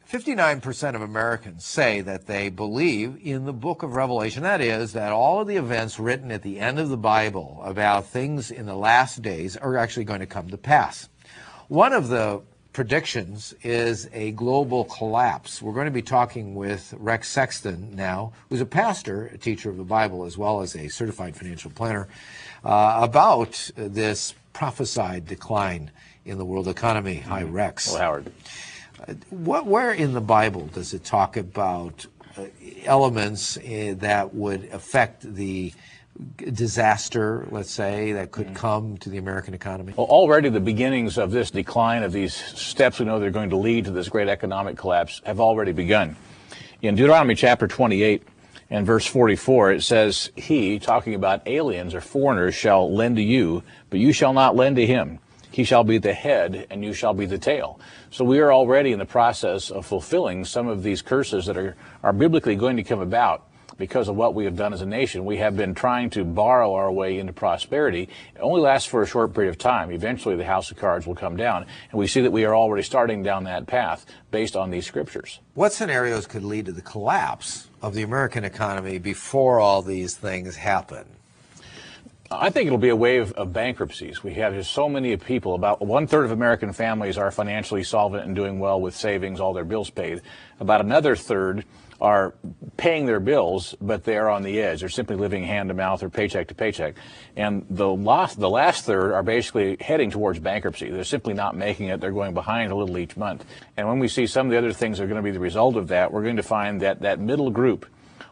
59% of Americans say that they believe in the book of Revelation. That is, that all of the events written at the end of the Bible about things in the last days are actually going to come to pass. One of the predictions is a global collapse. We're going to be talking with Rex Sexton now, who's a pastor, a teacher of the Bible, as well as a certified financial planner, about this prophesied decline in the world economy. Hi, Rex. Well, Howard. Where in the Bible does it talk about elements that would affect the disaster, let's say, that could come to the American economy? Well, already the beginnings of this decline, of these steps we know they're going to lead to this great economic collapse, have already begun. In Deuteronomy chapter 28 and verse 44, it says, "He," talking about aliens or foreigners, "shall lend to you, but you shall not lend to him. He shall be the head, and you shall be the tail." So we are already in the process of fulfilling some of these curses that are biblically going to come about because of what we have done as a nation. We have been trying to borrow our way into prosperity. It only lasts for a short period of time. Eventually the house of cards will come down, and we see that we are already starting down that path based on these scriptures. What scenarios could lead to the collapse of the American economy before all these things happen? I think it'll be a wave of bankruptcies. We have just so many people. About 1/3 of American families are financially solvent and doing well with savings, all their bills paid. About another third are paying their bills, but they're on the edge. They're simply living hand to mouth or paycheck to paycheck. And the last third are basically heading towards bankruptcy. They're simply not making it. They're going behind a little each month. And when we see some of the other things that are going to be the result of that, we're going to find that that middle group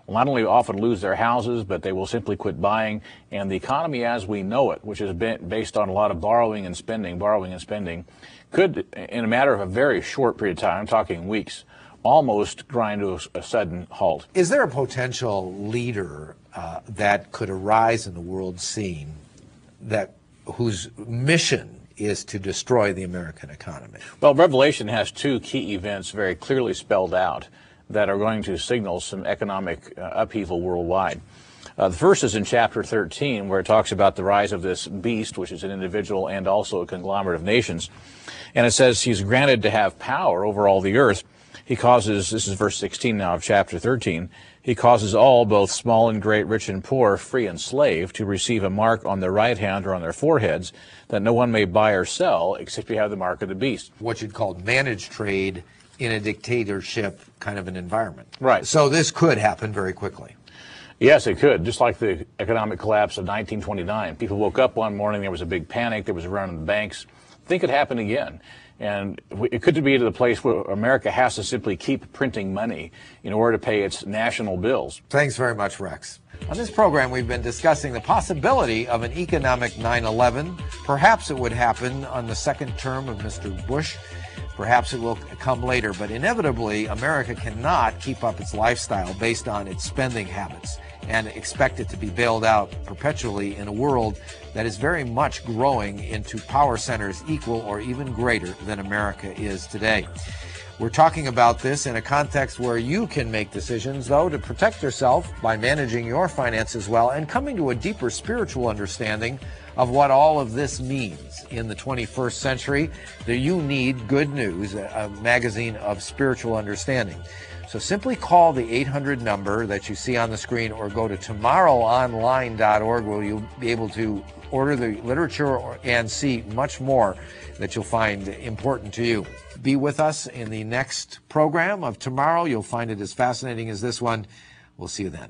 will not only often lose their houses, but they will simply quit buying. And the economy as we know it, which has been based on a lot of borrowing and spending, could, in a matter of a very short period of time, I'm talking weeks, almost grind to a sudden halt. Is there a potential leader that could arise in the world scene whose mission is to destroy the American economy? Well, Revelation has two key events very clearly spelled out that are going to signal some economic upheaval worldwide. The first is in chapter 13, where it talks about the rise of this beast, which is an individual and also a conglomerate of nations. And it says he's granted to have power over all the earth. He causes, this is verse 16 now of chapter 13, he causes all, both small and great, rich and poor, free and slave, to receive a mark on their right hand or on their foreheads, that no one may buy or sell except you have the mark of the beast. What you'd call managed trade in a dictatorship kind of an environment. Right. So this could happen very quickly. Yes, it could. Just like the economic collapse of 1929. People woke up one morning, there was a big panic, there was a run on the banks. I think it happened again. And it could be to the place where America has to simply keep printing money in order to pay its national bills. Thanks very much, Rex. On this program, we've been discussing the possibility of an economic 9/11. Perhaps it would happen on the second term of Mr. Bush. Perhaps it will come later, but inevitably, America cannot keep up its lifestyle based on its spending habits and expect it to be bailed out perpetually in a world that is very much growing into power centers equal or even greater than America is today. We're talking about this in a context where you can make decisions, though, to protect yourself by managing your finances well and coming to a deeper spiritual understanding of what all of this means in the 21st century. That you need Good News, a magazine of spiritual understanding. So simply call the 800 number that you see on the screen or go to tomorrowonline.org, where you'll be able to order the literature and see much more that you'll find important to you. Be with us in the next program of tomorrow. You'll find it as fascinating as this one. We'll see you then.